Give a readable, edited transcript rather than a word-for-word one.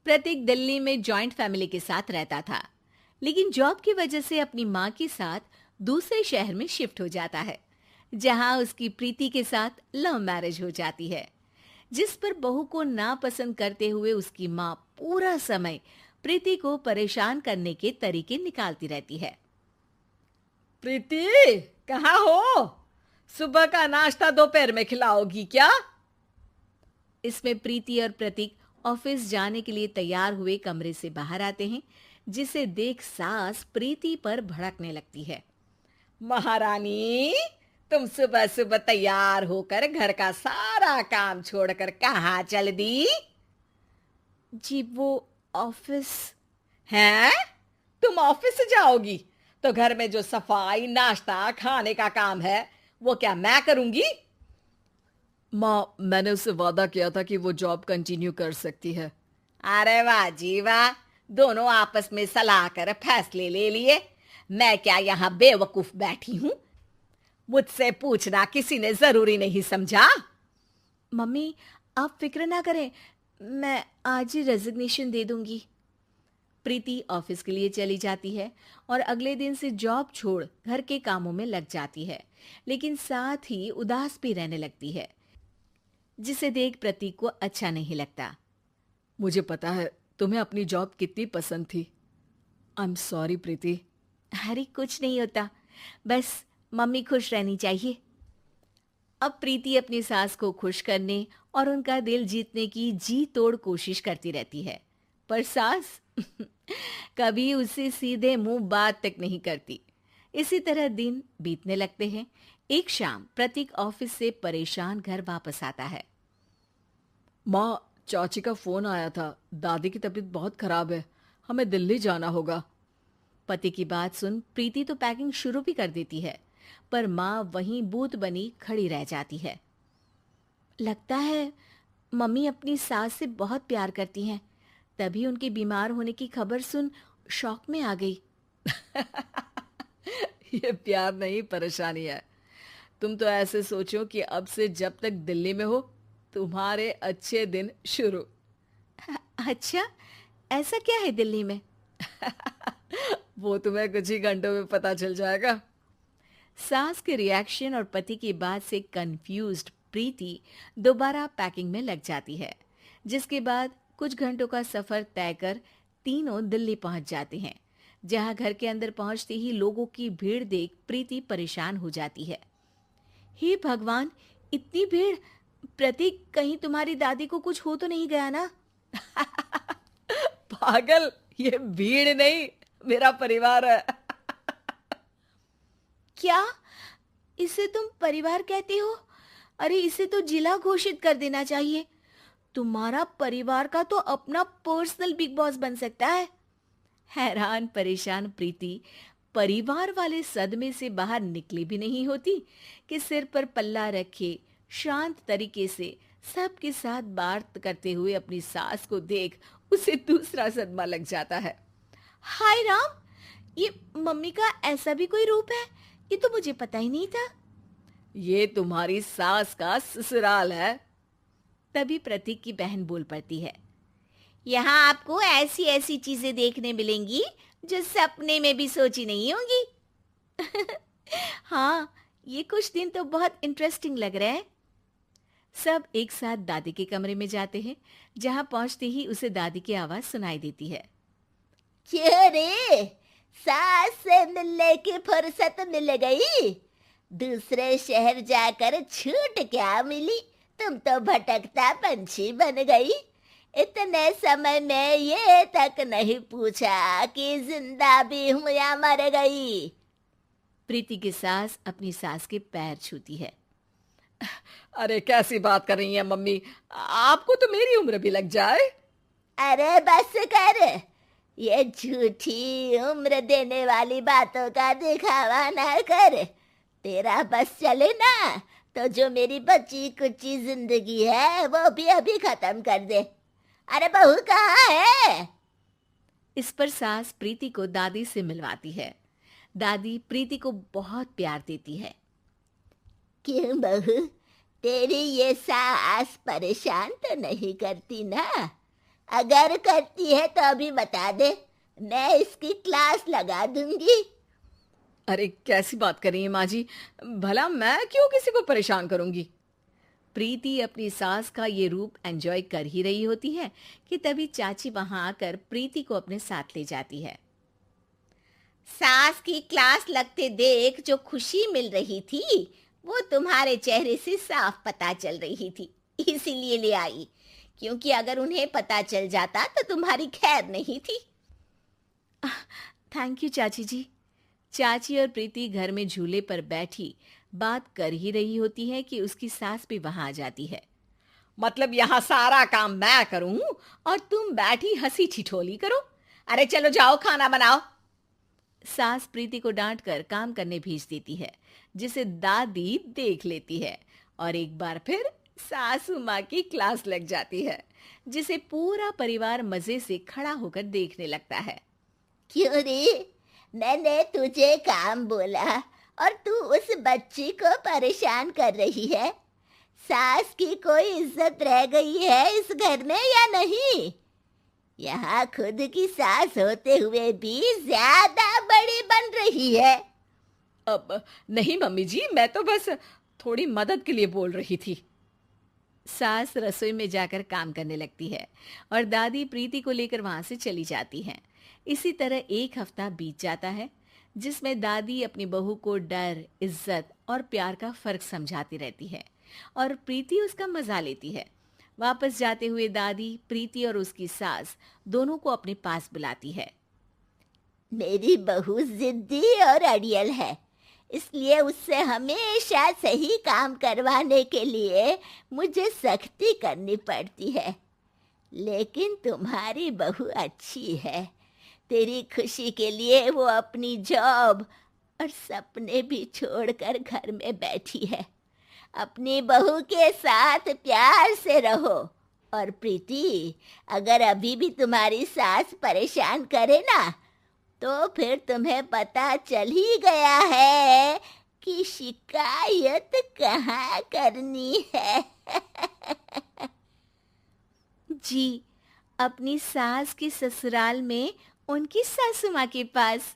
प्रतीक दिल्ली में joint family के साथ रहता था, लेकिन जॉब की वजह से अपनी माँ के साथ दूसरे शहर में शिफ्ट हो जाता है, जहाँ उसकी प्रीति के साथ लव मैरिज हो जाती है, जिस पर बहू को नापसंद करते हुए उसकी माँ पूरा समय प्रीति को परेशान करने के तरीके निकालती रहती है। प्रीति, कहाँ हो? सुबह का नाश्ता दोपहर में खिलाओगी क्या? इसमें प्रीति और प्रतीक ऑफिस जाने के लिए तैयार हुए कमरे से बाहर आते हैं, जिसे देख सास प्रीति पर भड़कने लगती है। महारानी, तुम सुबह सुबह तैयार होकर घर का सारा काम छोड़कर कहाँ चल दी? जी वो ऑफिस। हैं? तुम ऑफिस से जाओगी तो घर में जो सफाई, नाश्ता, खाने का काम है वो क्या मैं करूंगी? माँ, मैंने उससे वादा किया था कि वो जॉब कंटिन्यू कर सकती है। अरे वाह जी वाह, दोनों आपस में सलाह कर फैसले ले लिए। मैं क्या यहाँ बेवकूफ बैठी हूँ? मुझसे पूछना किसी ने जरूरी नहीं समझा? मम्मी, आप फिक्र ना करें, मैं आज ही रेजिग्नेशन दे दूंगी। प्रीति ऑफिस के लिए चली जाती है और अगले दिन से जॉब छोड़ घर के कामों में लग जाती है, लेकिन साथ ही उदास भी रहने लगती है, जिसे देख प्रतीक को अच्छा नहीं लगता। मुझे पता है तुम्हें अपनी जॉब कितनी पसंद थी। आई एम सॉरी प्रीति। अरे कुछ नहीं होता, बस मम्मी खुश रहनी चाहिए। अब प्रीति अपनी सास को खुश करने और उनका दिल जीतने की जी तोड़ कोशिश करती रहती है, पर सास कभी उससे सीधे मुंह बात तक नहीं करती। इसी तरह दिन बीतने लगते हैं। एक शाम प्रतीक ऑफिस से परेशान घर वापस आता है। माँ, चाची का फोन आया था। दादी की तबीयत बहुत खराब है, हमें दिल्ली जाना होगा। पति की बात सुन प्रीति तो पैकिंग शुरू भी कर देती है, पर माँ वहीं बूत बनी खड़ी रह जाती है। लगता है मम्मी अपनी सास से बहुत प्यार करती हैं, तभी उनके बीमार होने की खबर सुन शॉक में आ गई। ये प्यार नहीं, परेशानी है। तुम तो ऐसे सोचो कि अब से जब तक दिल्ली में हो तुम्हारे अच्छे दिन शुरू। अच्छा, ऐसा क्या है दिल्ली में? वो तुम्हें कुछ ही घंटों में पता चल जाएगा। सास के रिएक्शन और पति की बात से कंफ्यूज्ड प्रीति दोबारा पैकिंग में लग जाती है, जिसके बाद कुछ घंटों का सफर तय कर तीनों दिल्ली पहुंच जाते हैं, जहां घर के अंदर पहुंचते ही लोगों की भीड़ देख प्रीति परेशान हो जाती है। हे भगवान, इतनी भीड़! प्रतीक, कहीं तुम्हारी दादी को कुछ हो तो नहीं गया ना? पागल, ये भीड़ नहीं, मेरा परिवार है। क्या? इसे तुम परिवार कहते हो? अरे इसे तो जिला घोषित कर देना चाहिए। तुम्हारा परिवार का तो अपना पर्सनल बिग बॉस बन सकता है। हैरान परेशान प्रीति परिवार वाले सदमे से बाहर निकली भी नहीं होती कि सिर पर पल्ला रखे शांत तरीके से सबके साथ बात करते हुए अपनी सास को देख उसे दूसरा सदमा लग जाता है। हाय राम, ये मम्मी का ऐसा भी कोई रूप है? ये तो मुझे पता ही नहीं था। ये तुम्हारी सास का ससुराल है। तभी प्रतीक की बहन बोल पड़ती है। यहाँ आपको ऐसी ऐसी चीजें देखने मिलेंगी जो सपने में भी सोची नहीं होंगी। हाँ, ये कुछ दिन तो बहुत इंटरेस्टिंग लग रहे हैं। सब एक साथ दादी के कमरे में जाते हैं, जहाँ पहुंचते ही उसे दादी की आवाज सुनाई देती है। क्यों रे, सास से मिलने की फुर्सत मिल गई? दूसरे शहर जाकर छूट क्या मिली? तुम तो भटकता पंछी बन गई। इतने समय में ये तक नहीं पूछा कि जिंदा भी हूं या मर गई। प्रीति की सास अपनी सास के पैर छूती है। अरे कैसी बात कर रही है मम्मी, आपको तो मेरी उम्र भी लग जाए। अरे बस कर, ये झूठी उम्र देने वाली बातों का दिखावा ना कर। तेरा बस चले ना तो जो मेरी बची कुची जिंदगी है वो भी अभी खत्म कर दे। अरे बहू कहाँ है? इस पर सास प्रीति को दादी से मिलवाती है। दादी प्रीति को बहुत प्यार देती है। क्यों बहू, तेरी ये सास परेशान तो नहीं करती ना? अगर करती है तो अभी बता दे, मैं इसकी क्लास लगा दूंगी। अरे कैसी बात कर रही है माँ जी, भला मैं क्यों किसी को परेशान करूंगी। प्रीति अपनी सास का ये रूप एंजॉय कर ही रही होती है कि तभी चाची वहां आकर प्रीति को अपने साथ ले जाती है। सास की क्लास लगते देख जो खुशी मिल रही थी वो तुम्हारे चेहरे से साफ पता चल रही थी, इसीलिए ले आई, क्योंकि अगर उन्हें पता चल जाता तो तुम्हारी खैर नहीं थी। थैंक यू चाची जी। चाची और प्रीति घर में झूले पर बैठी बात कर ही रही होती है कि उसकी सास भी वहां आ जाती है। मतलब यहाँ सारा काम मैं करूं और तुम बैठी हंसी ठिठोली करो? अरे चलो जाओ खाना बनाओ। सास प्रीति को डांट कर काम करने भेज देती है, जिसे दादी देख लेती है और एक बार फिर सासू माँ की क्लास लग जाती है, जिसे पूरा परिवार मजे से खड़ा होकर देखने लगता है। क्यों रे, मैंने तुझे काम बोला और तू उस बच्ची को परेशान कर रही है। सास की कोई इज्जत रह गई है इस घर में या नहीं? यहाँ खुद की सास होते हुए भी ज्यादा बड़ी बन रही है। अब नहीं मम्मी जी, मैं तो बस थोड़ी मदद के लिए बोल रही थी। सास रसोई में जाकर काम करने लगती है और दादी प्रीति को लेकर वहां से चली जाती हैं। इसी तरह एक हफ्ता बीत जाता है, जिसमें दादी अपनी बहू को डर, इज्जत और प्यार का फर्क समझाती रहती है और प्रीति उसका मजा लेती है। वापस जाते हुए दादी प्रीति और उसकी सास दोनों को अपने पास बुलाती है। मेरी बहू जिद्दी और अड़ियल है, इसलिए उससे हमेशा सही काम करवाने के लिए मुझे सख्ती करनी पड़ती है। लेकिन तुम्हारी बहू अच्छी है, तेरी खुशी के लिए वो अपनी जॉब और सपने भी छोड़कर घर में बैठी है। अपनी बहू के साथ प्यार से रहो। और प्रीति, अगर अभी भी तुम्हारी सास परेशान करे ना, तो फिर तुम्हें पता चल ही गया है कि शिकायत कहाँ करनी है। जी, अपनी सास की ससुराल में उनकी सासू माँ के पास।